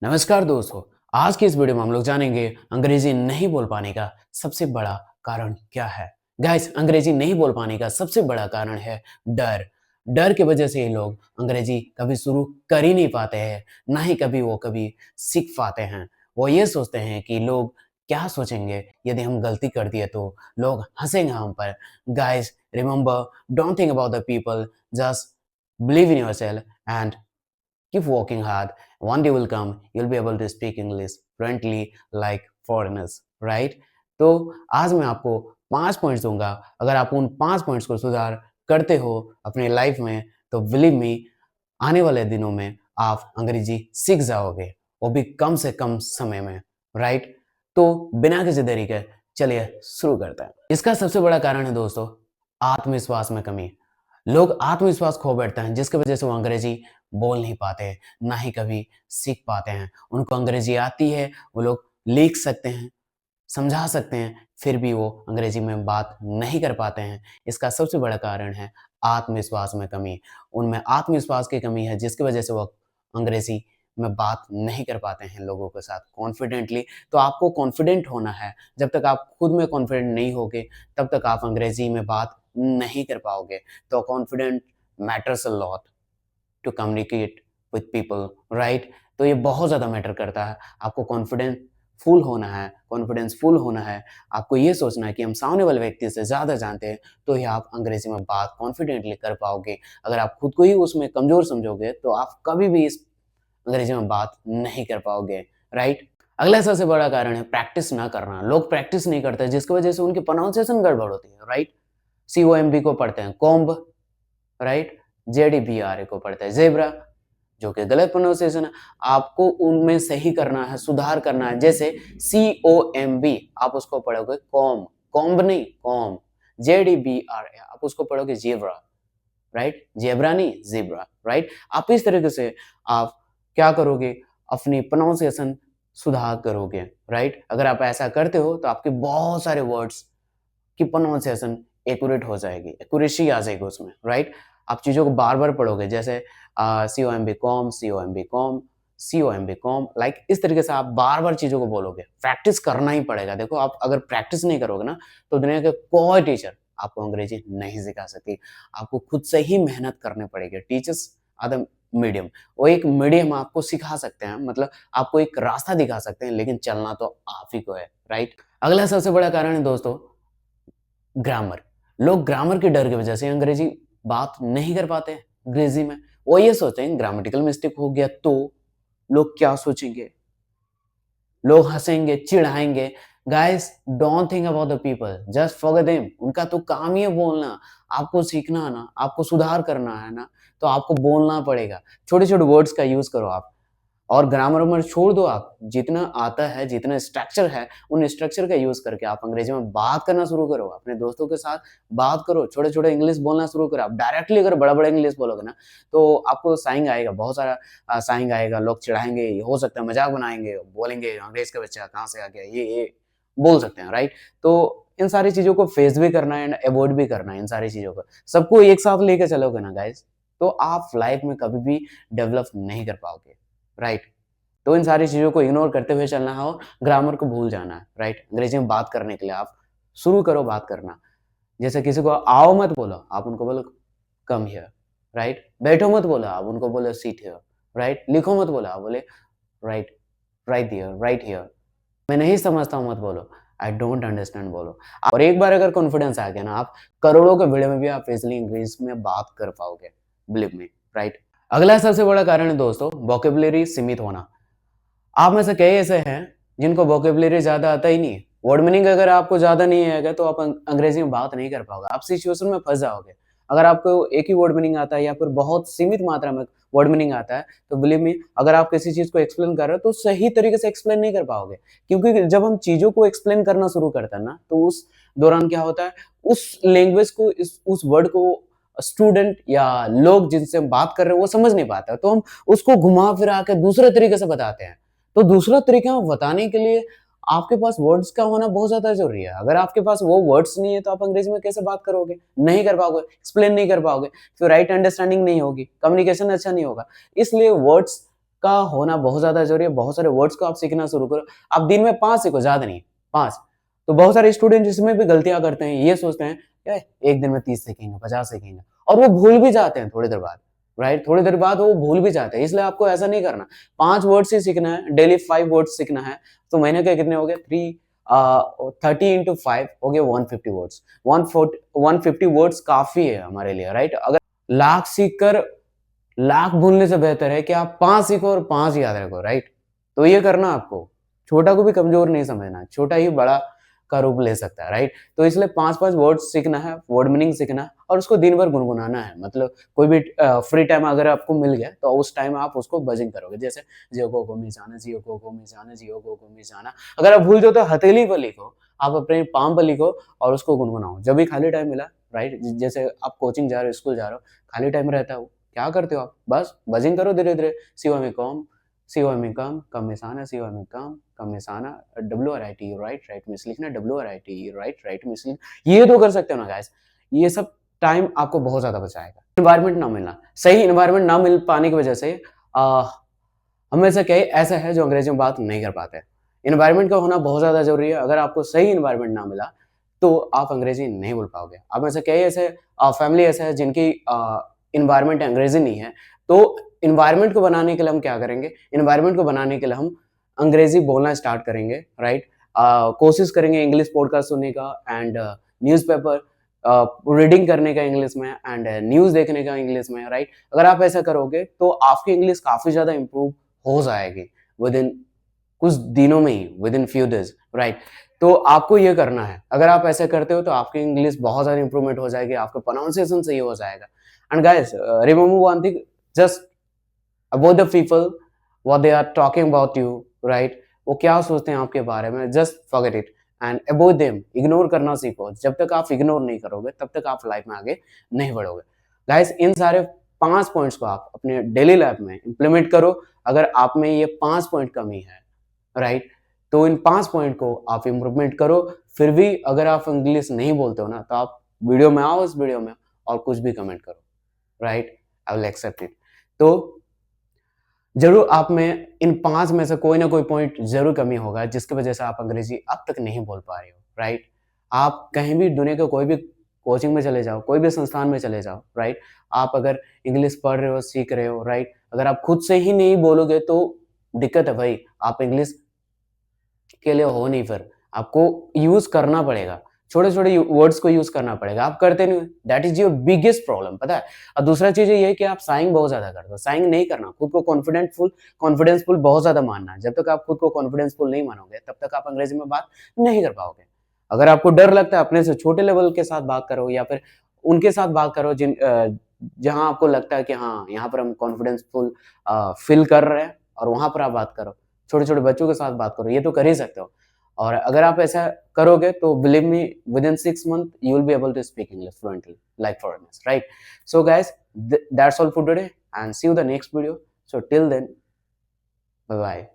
नमस्कार दोस्तों। आज की इस वीडियो में हम लोग जानेंगे अंग्रेजी नहीं बोल पाने का सबसे बड़ा कारण क्या है। गाइस, अंग्रेजी नहीं बोल पाने का सबसे बड़ा कारण है डर। डर की वजह से ये लोग अंग्रेजी कभी शुरू कर ही नहीं पाते हैं, ना ही कभी सीख पाते हैं। वो ये सोचते हैं कि लोग क्या सोचेंगे यदि हम गलती कर दिए तो लोग हंसेंगे हम पर। Guys, remember, don't think about the people, just believe in yourself and keep working hard. One day will come, you'll be able to speak English fluently like foreigners, right? तो आज मैं आपको 5 पॉइंट्स दूंगा। अगर आप उन 5 पॉइंट्स को सुधार करते हो अपने लाइफ में, तो बिलीव मी, आने वाले दिनों में आप अंग्रेजी सीख जाओगे, वो भी कम से कम समय में, राइट? तो बिना किसी देरी के चलिए शुरू करते हैं। इसका सबसे बड़ा कारण है दोस्तों आत्मविश्वास में कमी। लोग आत्मविश्वास खो बैठते हैं जिसकी वजह से वो अंग्रेजी बोल नहीं पाते, ना ही कभी सीख पाते हैं। उनको अंग्रेजी आती है, वो लोग लिख सकते हैं, समझा सकते हैं, फिर भी वो अंग्रेजी में बात नहीं कर पाते हैं। इसका सबसे बड़ा कारण है आत्मविश्वास में कमी। उनमें आत्मविश्वास की कमी है जिसकी वजह से वो अंग्रेजी में बात नहीं कर पाते हैं लोगों के साथ कॉन्फिडेंटली। तो आपको कॉन्फिडेंट होना है। जब तक आप खुद में कॉन्फिडेंट नहीं होगे, तब तक आप अंग्रेजी में बात नहीं कर पाओगे। तो confident matters a lot to communicate with people, right? तो ये बहुत ज़्यादा मैटर करता है। आपको कॉन्फिडेंस फुल होना है। आपको ये सोचना है कि हम सामने वाले व्यक्ति से ज़्यादा जानते हैं, तो ही आप अंग्रेजी में बात कॉन्फिडेंटली कर पाओगे। अगर आप खुद को ही उसमें कमज़ोर समझोगे, तो आप कभी भी इस अंग्रेजी में बात नहीं कर पाओगे, राइट? अगला सबसे बड़ा कारण है प्रैक्टिस ना करना। लोग प्रैक्टिस नहीं करते, जिसकी वजह से उनकी प्रोनाउंसिएशन गड़बड़ होती है, राइट? COMB को पढ़ते हैं कॉम्ब, राइट? JEBRA को पढ़ते हैं ज़ेब्रा, जो कि गलत प्रोनाउंसिएशन है। आपको उनमें सही करना है, सुधार करना है। जैसे COMB आप उसको पढ़ोगे कॉम्ब, कॉम्ब नहीं कॉम्ब। JEBRA आप उसको पढ़ोगे ज़ेब्रा, राइट? ज़ेब्रा नहीं ज़ेब्रा, राइट? आप इस तरीके से आप क्या करोगे, अपनी प्रोनाउंसिएशन सुधार करोगे, राइट? अगर आप ऐसा करते हो तो आपके बहुत सारे वर्ड्स की प्रोनाउंसिएशन एक्यूरेट हो जाएगी, एक्यूरेसी आ जाएगी उसमें, राइट? आप चीज़ों को बार-बार पढ़ोगे, जैसे COMB com, COMB com, COMB com, like इस तरीके से आप बार-बार चीज़ों को बोलोगे। प्रैक्टिस करना ही पड़ेगा। देखो, आप अगर प्रैक्टिस नहीं करोगे ना, तो दुनिया के कोई टीचर आपको अंग्रेजी नहीं सिखा सकती। आपको खुद से ही मेहनत करनी पड़ेगी। Teachers are the medium. वो एक मीडियम आपको सिखा सकते हैं, मतलब आपको एक रास्ता दिखा सकते हैं, लेकिन चलना तो आप ही को है, राइट? अगला सबसे बड़ा कारण है दोस्तों ग्रामर। लोग ग्रामर के डर की वजह से अंग्रेजी बात नहीं कर पाते हैं अंग्रेजी में। वो ये सोचते हैं ग्रामेटिकल मिस्टेक हो गया तो लोग क्या सोचेंगे, लोग हंसेंगे, चिढ़ाएंगे। Guys, don't think about the people, just forget them. उनका तो काम ही है बोलना। आपको सीखना है ना, आपको सुधार करना है ना, तो आपको बोलना पड़ेगा। छोटे छोटे वर्ड्स का यूज करो आप, और ग्रामर वामर छोड़ दो। आप जितना आता है, जितना स्ट्रक्चर है, उन स्ट्रक्चर का यूज़ करके आप अंग्रेजी में बात करना शुरू करो। अपने दोस्तों के साथ बात करो, छोटे-छोटे इंग्लिश बोलना शुरू करो। आप डायरेक्टली अगर बड़ा-बड़ा इंग्लिश बोलोगे ना, तो आपको साइंग आएगा, बहुत सारा साइंग आएगा। लोग चिढ़ाएँगे, हो सकता है मज़ाक बनाएँगे, बोलेंगे अंग्रेज़ का बच्चा कहाँ से आ गया, ये बोल सकते हैं, राइट? तो इन सारी चीज़ों को फेस भी करना है एंड अवॉइड भी करना है इन सारी चीज़ों को। सबको एक साथ लेके चलोगे ना गाइज़, तो आप लाइफ में कभी भी डेवलप नहीं कर पाओगे, राइट? तो इन सारी चीज़ों को इग्नोर करते हुए चलना है और ग्रामर को भूल जाना है, राइट? अंग्रेजी में बात करने के लिए आप शुरू करो बात करना। जैसे किसी को आओ मत बोलो, आप उनको बोलो कम हियर, राइट? बैठो मत बोलो, आप उनको बोलो सिट हियर, राइट? लिखो मत बोलो, आप बोले right, right here, right here. मैं नहीं समझता हूँ मत बोलो, आई डोंट अंडरस्टैंड बोलो। और एक बार अगर कॉन्फिडेंस आ गया ना, आप करोड़ों के भीड़ में भी आप इज़िली इंग्लिश में बात कर पाओगे, बिलीव मी, राइट? अगला सबसे बड़ा कारण है दोस्तों वोकैब्युलरी सीमित होना। आप में से कई ऐसे हैं जिनको वोकैब्युलरी ज़्यादा आता ही नहीं है। वर्ड मीनिंग अगर आपको ज़्यादा नहीं आएगा तो आप अंग्रेजी में बात नहीं कर पाओगे। आप सिचुएशन में फँस जाओगे। अगर आपको एक ही वर्ड मीनिंग आता है या फिर बहुत सीमित मात्रा में वर्ड मीनिंग आता है, तो बिलीव मी, अगर आप किसी चीज़ को एक्सप्लेन कर रहे हो तो सही तरीके से एक्सप्लेन नहीं कर पाओगे। क्योंकि जब हम चीज़ों को एक्सप्लेन करना शुरू करते हैं ना, तो उस दौरान क्या होता है, उस लैंग्वेज को, उस वर्ड को स्टूडेंट या लोग जिनसे हम बात कर रहे हैं वो समझ नहीं पाता। तो हम उसको घुमा-फिरा के दूसरे तरीके से बताते हैं। तो दूसरा तरीका बताने के लिए आपके पास वर्ड्स का होना बहुत ज़्यादा ज़रूरी है। अगर आपके पास वो वर्ड्स नहीं है तो आप अंग्रेजी में कैसे बात करोगे? नहीं कर पाओगे, एक्सप्लेन नहीं कर पाओगे, फिर राइट अंडरस्टैंडिंग नहीं होगी, कम्युनिकेशन अच्छा नहीं होगा। इसलिए वर्ड्स का होना बहुत ज़्यादा ज़रूरी है। बहुत सारे वर्ड्स को आप सीखना शुरू करो। आप दिन में 5 सीखो, ज़्यादा नहीं, 5। तो बहुत सारे स्टूडेंट इसमें भी गलतियाँ करते हैं, ये सोचते हैं, एक दिन में 30 सीखेंगे, 50 सीखेंगे और वो भूल भी जाते हैं थोड़ी देर बाद, राइट? थोड़ी देर बाद वो भूल भी जाते हैं, इसलिए आपको ऐसा नहीं करना। 5 वर्ड्स ही सीखना है, डेली 5 वर्ड्स सीखना है, तो महीने के कितने हो गए? 30 इंटू 5 हो गए 150 वर्ड्स। 150 वर्ड्स काफ़ी है हमारे लिए, राइट? अगर लाख सीख कर लाख भूलने से बेहतर है कि आप 5 सीखो और 5 याद रखो, राइट? तो ये करना आपको। छोटा को भी कमज़ोर नहीं समझना, छोटा ही बड़ा का रूप ले सकता है, राइट? तो इसलिए 5-5 वर्ड्स सीखना है, वर्ड मीनिंग सीखना है और उसको दिन भर गुनगुनाना है। मतलब कोई भी फ्री टाइम अगर आपको मिल गया, तो उस टाइम आप उसको बजिंग करोगे। जैसे जियो को मिजाना, जियो को मिजाना, जियो को मिजाना। अगर आप भूल जाओ तो हथेली पर लिखो, आप अपने पाम पर लिखो और उसको गुनगुनाओ। जब भी खाली टाइम मिला, राइट? जैसे आप कोचिंग जा रहे हो, स्कूल जा रहे हो, खाली टाइम रहता है वो, क्या करते हो आप? बस बजिंग करो धीरे-धीरे, शिवमिकम, शिवमिकम, कमिसाना, शिवमिकम, कमिसाना, WRIT, राइट में से लिखना WRIT, राइट में से लिखना। ये तो कर सकते हो ना गाइस। ये सब टाइम आपको बहुत ज़्यादा बचाएगा। एनवायरनमेंट ना मिलना, सही एनवायरनमेंट ना मिल पाने की वजह से हमेशा कई ऐसा है जो अंग्रेजी में बात नहीं कर पाते। एनवायरनमेंट का होना बहुत ज़्यादा ज़रूरी है। अगर आपको सही एनवायरनमेंट ना मिला, तो आप अंग्रेजी नहीं बोल पाओगे। आप में से कई ऐसे फैमिली ऐसे है जिनकी एनवायरनमेंट अंग्रेजी नहीं है, तो एनवायरनमेंट को बनाने के लिए हम क्या करेंगे? एनवायरनमेंट को बनाने के लिए हम अंग्रेजी बोलना स्टार्ट करेंगे, राइट? कोशिश करेंगे इंग्लिश पॉडकास्ट सुनने का एंड न्यूज़पेपर रीडिंग करने का इंग्लिश में एंड न्यूज़ देखने का इंग्लिश में, राइट? अगर आप ऐसा करोगे, तो आपकी इंग्लिश काफ़ी ज़्यादा इम्प्रूव हो जाएगी विदिन कुछ दिनों में ही, विदिन फ्यू डेज़, राइट? तो आपको ये करना है। अगर आप ऐसा करते हो, तो आपकी इंग्लिश बहुत ज़्यादा इम्प्रूवमेंट हो जाएगी, आपका प्रोनाउंसिएशन सही हो जाएगा। And guys, remember one thing, just about the people, what they are talking about you, right? वो क्या सोचते हैं आपके बारे में, just forget it and avoid them, ignore करना सीखो। जब तक आप इग्नोर नहीं करोगे, तब तक आप लाइफ में आगे नहीं बढ़ोगे। गाइस, इन सारे 5 पॉइंट्स को आप अपने डेली लाइफ में इम्प्लीमेंट करो। अगर आप में ये 5 पॉइंट कमी है, राइट? तो इन 5 पॉइंट को आप इम्प्रूवमेंट करो। फिर भी अगर आप इंग्लिश नहीं बोलते हो ना, तो आप वीडियो में आओ, इस वीडियो में और कुछ भी कमेंट करो, right? I will accept it. तो ज़रूर आप में इन 5 में से कोई ना कोई पॉइंट ज़रूर कमी होगा, जिसकी वजह से आप अंग्रेज़ी अब तक नहीं बोल पा रहे हो, राइट? आप कहीं भी दुनिया के कोई भी कोचिंग में चले जाओ, कोई भी संस्थान में चले जाओ, राइट? आप अगर इंग्लिश पढ़ रहे हो, सीख रहे हो, राइट? अगर आप खुद से ही नहीं बोलोगे, तो दिक्कत है भाई। आप इंग्लिश के लिए हो नहीं फिर, आपको यूज़ करना पड़ेगा। छोटे-छोटे वर्ड्स को यूज़ करना पड़ेगा, आप करते नहीं हो, that is your biggest problem, पता है? और दूसरा चीज़ ये है कि आप साइंग बहुत ज़्यादा करते हो, साइंग नहीं करना, खुद को कॉन्फिडेंसफुल बहुत ज़्यादा मानना है। जब तक आप खुद को कॉन्फिडेंसफुल नहीं मानोगे, तब तक आप अंग्रेज़ी में बात नहीं कर पाओगे। अगर आपको डर लगता है, अपने से छोटे लेवल के साथ बात करो या फिर उनके साथ बात करो जहाँ आपको लगता है कि हाँ, यहाँ पर हम कॉन्फिडेंसफुल फ़ील कर रहे हैं और वहाँ पर आप बात करो। छोटे-छोटे बच्चों के साथ बात करो, ये तो कर ही सकते हो। और अगर आप ऐसा करोगे, तो believe me, within 6 month you will be able to speak English fluently like foreigners, right? So guys, that's all for today and see you the next video. So till then, bye bye.